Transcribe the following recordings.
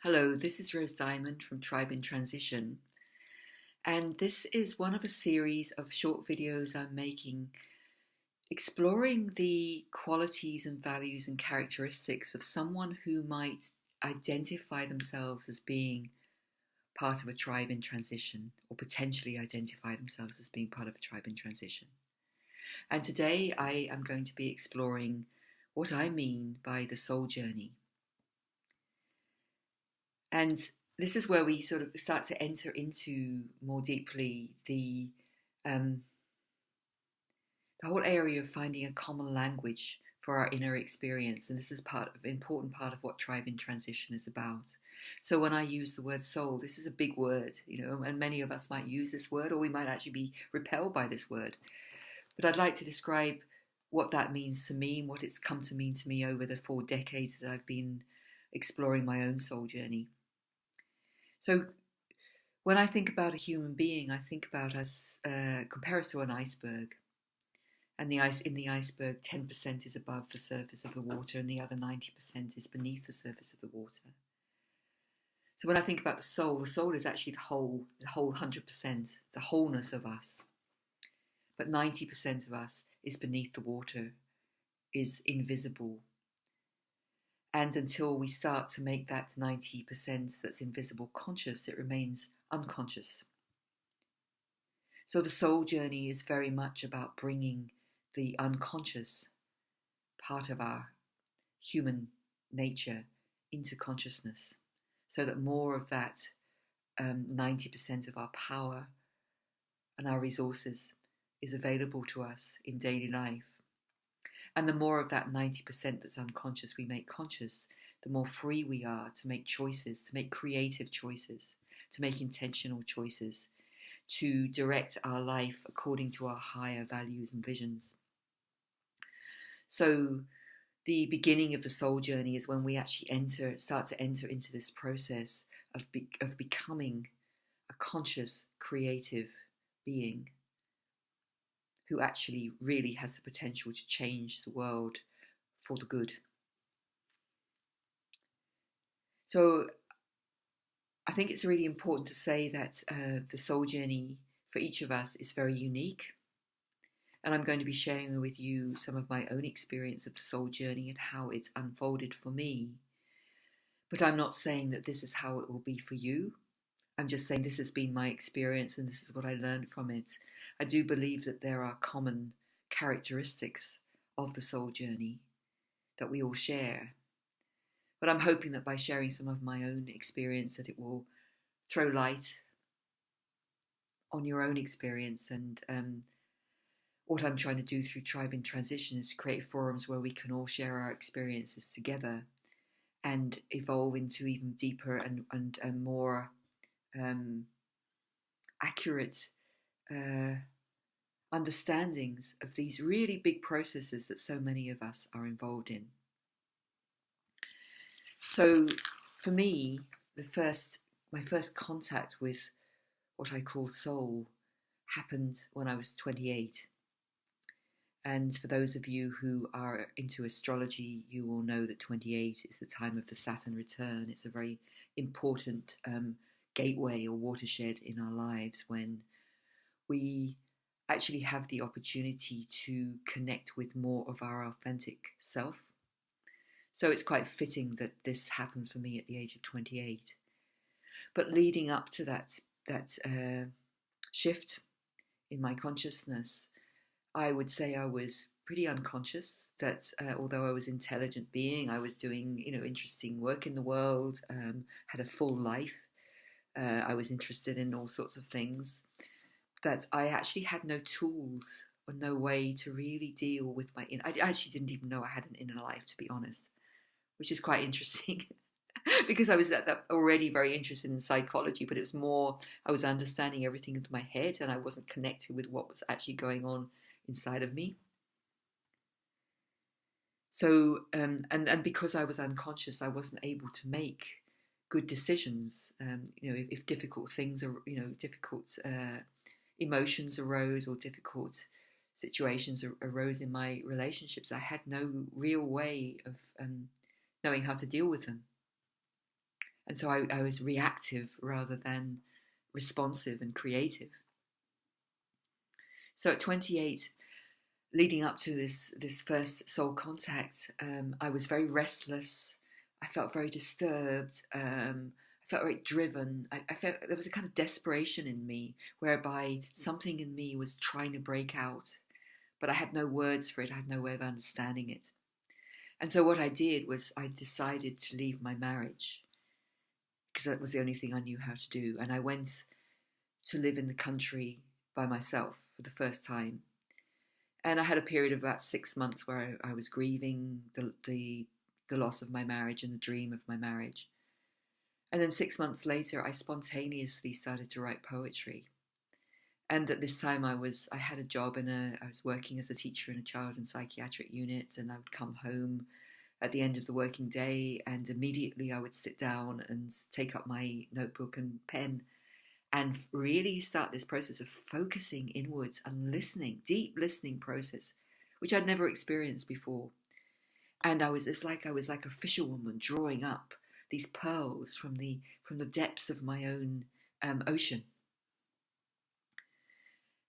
Hello, this is Rose Diamond from Tribe in Transition, and this is one of a series of short videos I'm making exploring the qualities and values and characteristics of someone who might identify themselves as being part of a tribe in transition, or potentially identify themselves as being part of a tribe in transition. And today I am going to be exploring what I mean by the soul journey. And this is where we sort of start to enter into more deeply um, the whole area of finding a common language for our inner experience. And this is important part of what Tribe in Transition is about. So when I use the word soul, this is a big word, and many of us might use this word, or we might actually be repelled by this word. But I'd like to describe what that means to me and what it's come to mean to me over the 4 decades that I've been exploring my own soul journey. So when I think about a human being, I think about us, compare us to an iceberg. And in the iceberg, 10% is above the surface of the water, and the other 90% is beneath the surface of the water. So when I think about the soul is actually the whole 100%, the wholeness of us. But 90% of us is beneath the water, is invisible. And until we start to make that 90% that's invisible conscious, it remains unconscious. So the soul journey is very much about bringing the unconscious part of our human nature into consciousness, so that more of that 90% of our power and our resources is available to us in daily life. And the more of that 90% that's unconscious we make conscious, the more free we are to make choices, to make creative choices, to make intentional choices, to direct our life according to our higher values and visions. So the beginning of the soul journey is when we actually start to enter into this process of becoming a conscious, creative being who actually really has the potential to change the world for the good. So I think it's really important to say that the soul journey for each of us is very unique. And I'm going to be sharing with you some of my own experience of the soul journey and how it's unfolded for me. But I'm not saying that this is how it will be for you. I'm just saying this has been my experience and this is what I learned from it. I do believe that there are common characteristics of the soul journey that we all share. But I'm hoping that by sharing some of my own experience that it will throw light on your own experience. And what I'm trying to do through Tribe in Transition is create forums where we can all share our experiences together and evolve into even deeper and more accurate understandings of these really big processes that so many of us are involved in. So for me, my first contact with what I call soul happened when I was 28. And for those of you who are into astrology, you will know that 28 is the time of the Saturn return. It's a very important gateway or watershed in our lives when we actually have the opportunity to connect with more of our authentic self. So it's quite fitting that this happened for me at the age of 28. But leading up to that shift in my consciousness, I would say I was pretty unconscious that although I was an intelligent being, I was doing interesting work in the world, had a full life. I was interested in all sorts of things, that I actually had no tools or no way to really deal with I actually didn't even know I had an inner life, to be honest, which is quite interesting because I was already very interested in psychology, but it was more I was understanding everything into my head and I wasn't connected with what was actually going on inside of me. So and because I was unconscious, I wasn't able to make good decisions. If difficult things are, difficult emotions arose or difficult situations arose in my relationships, I had no real way of knowing how to deal with them. And so I was reactive rather than responsive and creative. So at 28, leading up to this first soul contact, I was very restless. I felt very disturbed. I felt very driven. I felt there was a kind of desperation in me, whereby something in me was trying to break out, but I had no words for it. I had no way of understanding it. And so what I did was I decided to leave my marriage because that was the only thing I knew how to do. And I went to live in the country by myself for the first time. And I had a period of about 6 months where I was grieving the loss of my marriage and the dream of my marriage. And then 6 months later, I spontaneously started to write poetry. And at this time, I had a job I was working as a teacher in a child and psychiatric unit, and I would come home at the end of the working day, and immediately I would sit down and take up my notebook and pen and really start this process of focusing inwards and listening, deep listening process, which I'd never experienced before. And I was like a fisherwoman drawing up these pearls from the depths of my own ocean.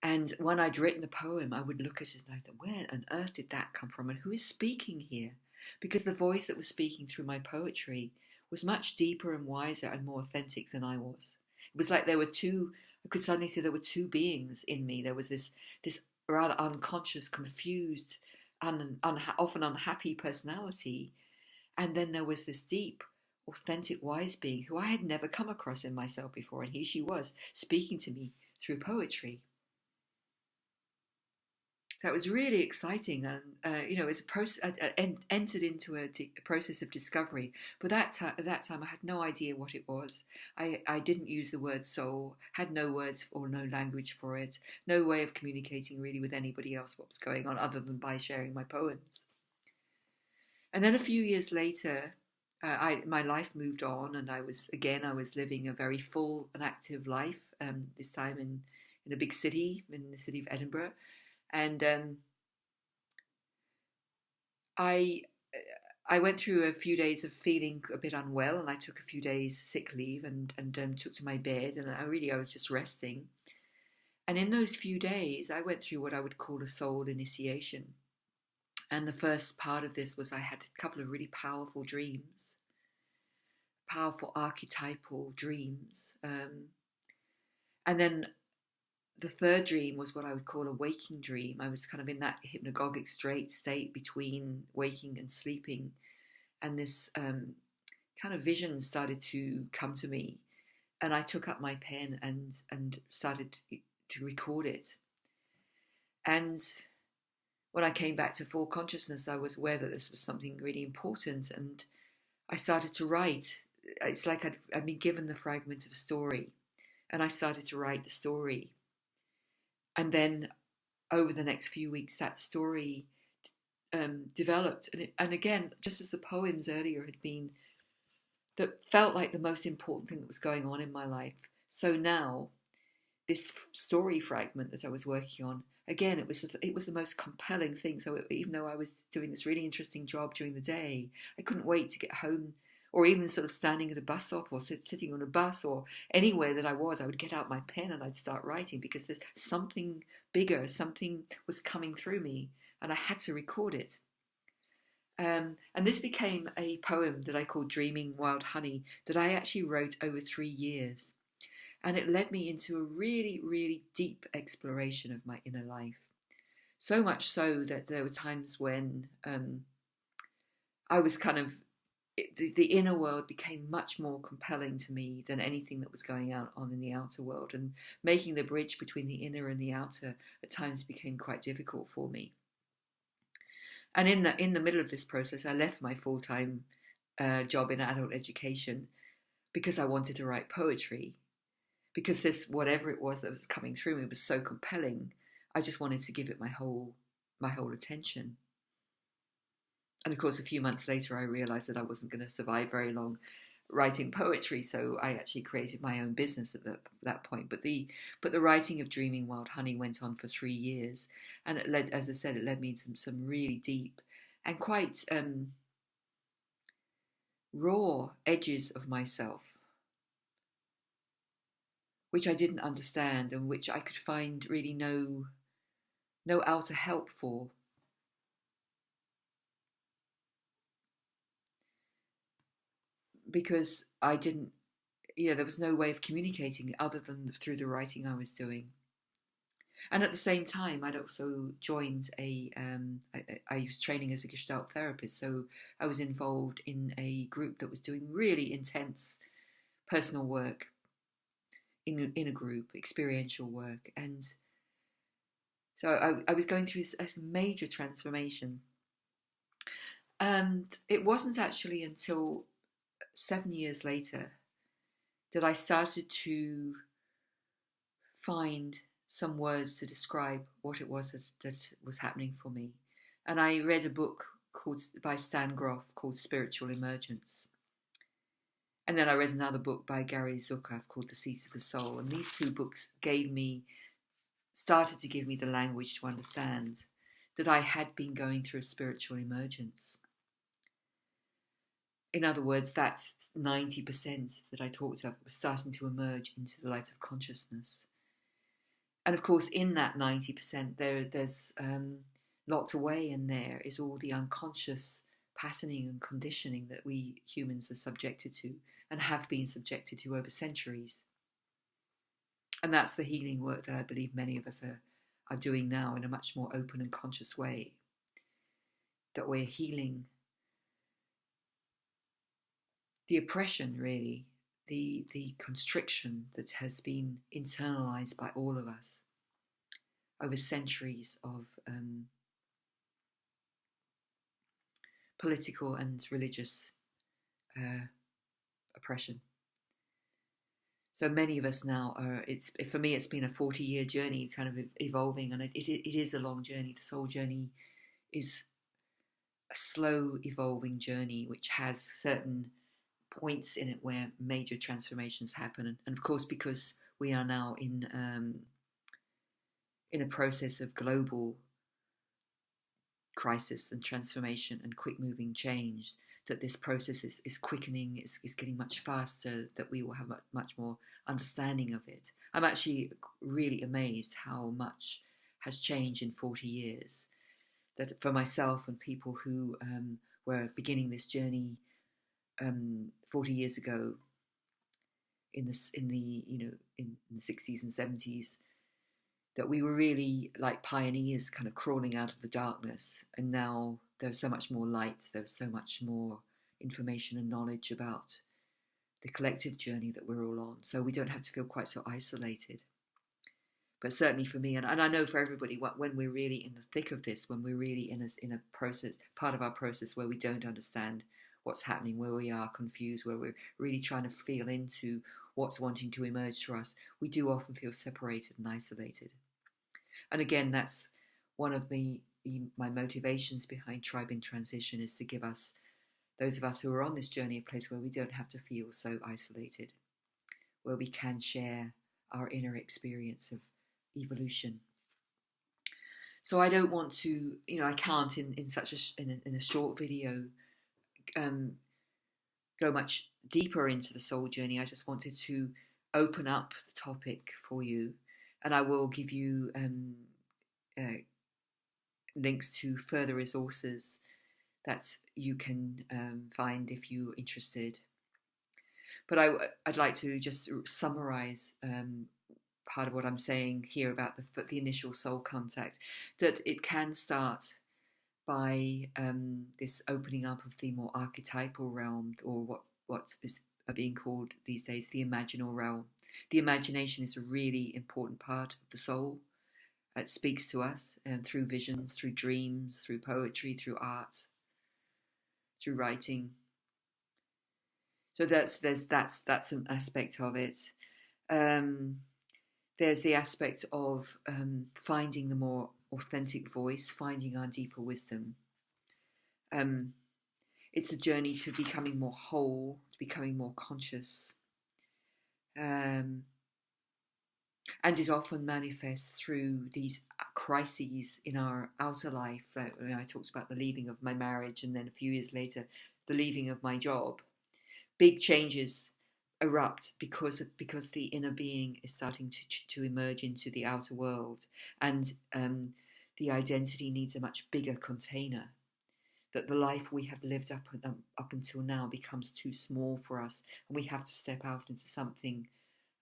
And when I'd written a poem, I would look at it and I thought, where on earth did that come from? And who is speaking here? Because the voice that was speaking through my poetry was much deeper and wiser and more authentic than I was. It was like I could suddenly see there were two beings in me. There was this rather unconscious, confused, often unhappy personality. And then there was this deep, authentic, wise being who I had never come across in myself before. And here she was speaking to me through poetry. That was really exciting, and it's a process. I entered into a process of discovery. But at that time, I had no idea what it was. I didn't use the word soul. Had no words or no language for it. No way of communicating really with anybody else what was going on, other than by sharing my poems. And then a few years later, my life moved on, and I was living a very full and active life. This time in a big city, in the city of Edinburgh. And I I went through a few days of feeling a bit unwell, and I took a few days sick leave and took to my bed, and I was just resting. And in those few days, I went through what I would call a soul initiation. And the first part of this was I had a couple of really powerful dreams, powerful archetypal dreams, and then the third dream was what I would call a waking dream. I was kind of in that hypnagogic state between waking and sleeping, and this kind of vision started to come to me, and I took up my pen and started to record it. And when I came back to full consciousness, I was aware that this was something really important, and I started to write. It's like I'd been given the fragment of a story, and I started to write the story. And then over the next few weeks, that story developed. And again, just as the poems earlier had been, that felt like the most important thing that was going on in my life. So now, this story fragment that I was working on, again, it was the most compelling thing. So even though I was doing this really interesting job during the day, I couldn't wait to get home, or even sort of standing at a bus stop or sitting on a bus or anywhere that I would get out my pen and I'd start writing, because there's something bigger, something was coming through me, and I had to record it. And this became a poem that I called Dreaming Wild Honey, that I actually wrote over 3 years. And it led me into a really, really deep exploration of my inner life. So much so that there were times when I was kind of, the inner world became much more compelling to me than anything that was going on in the outer world. And making the bridge between the inner and the outer at times became quite difficult for me. And in the middle of this process, I left my full-time job in adult education because I wanted to write poetry. Because this, whatever it was that was coming through me, was so compelling. I just wanted to give it my whole attention. And of course, a few months later, I realized that I wasn't going to survive very long writing poetry, so I actually created my own business at that point. But the writing of Dreaming Wild Honey went on for 3 years, and it led, as I said, it led me into some really deep and quite raw edges of myself. which I didn't understand and which I could find really no outer help for. Because I didn't, there was no way of communicating other than through the writing I was doing. And at the same time, I'd also joined I was training as a Gestalt therapist, so I was involved in a group that was doing really intense personal work in a group, experiential work. And so I was going through a major transformation. And it wasn't actually until 7 years later that I started to find some words to describe what it was that was happening for me. And I read a book by Stan Groff called Spiritual Emergence. And then I read another book by Gary Zukav called The Seat of the Soul. And these two books started to give me the language to understand that I had been going through a spiritual emergence. In other words, that 90% that I talked of was starting to emerge into the light of consciousness. And of course, in that 90%, there's locked away in there is all the unconscious patterning and conditioning that we humans are subjected to and have been subjected to over centuries. And that's the healing work that I believe many of us are doing now in a much more open and conscious way. That we're healing the oppression, really, the constriction that has been internalized by all of us over centuries of political and religious oppression. So many of us now for me, it's been a 40-year journey, kind of evolving, and it is a long journey. The soul journey is a slow evolving journey, which has certain points in it where major transformations happen. And of course, because we are now in a process of global crisis and transformation and quick moving change, that this process is quickening, is getting much faster, that we will have much more understanding of it. I'm actually really amazed how much has changed in 40 years. That for myself and people who were beginning this journey 40 years ago in the 60s and 70s, that we were really like pioneers kind of crawling out of the darkness, and now there's so much more light, there's so much more information and knowledge about the collective journey that we're all on, so we don't have to feel quite so isolated. But certainly for me, and I know for everybody, when we're really in the thick of this, when we're really in a process, part of our process where we don't understand what's happening, where we are confused, where we're really trying to feel into what's wanting to emerge for us, we do often feel separated and isolated. And again, that's one of my motivations behind Tribe in Transition, is to give us, those of us who are on this journey, a place where we don't have to feel so isolated, where we can share our inner experience of evolution. So I don't want to, I can't in such a short video go much deeper into the soul journey. I just wanted to open up the topic for you, and I will give you links to further resources that you can find if you're interested. But I'd like to just summarize part of what I'm saying here about the initial soul contact, that it can start by this opening up of the more archetypal realm, or what is being called these days the imaginal realm. The imagination is a really important part of the soul. It speaks to us through visions, through dreams, through poetry, through art, through writing. So that's an aspect of it. There's the aspect of finding the more authentic voice, finding our deeper wisdom. It's a journey to becoming more whole, to becoming more conscious. And it often manifests through these crises in our outer life. Like, I talked about the leaving of my marriage, and then a few years later, the leaving of my job. Big changes erupt because the inner being is starting to emerge into the outer world, and the identity needs a much bigger container. That the life we have lived up until now becomes too small for us, and we have to step out into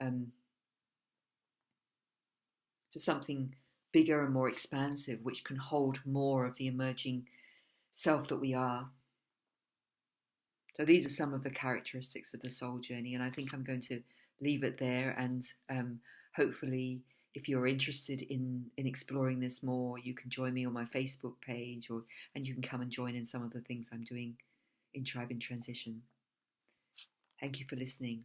um, something bigger and more expansive, which can hold more of the emerging self that we are. So these are some of the characteristics of the soul journey, and I think I'm going to leave it there. And hopefully, if you're interested in exploring this more, you can join me on my Facebook page, and you can come and join in some of the things I'm doing in Tribe in Transition. Thank you for listening.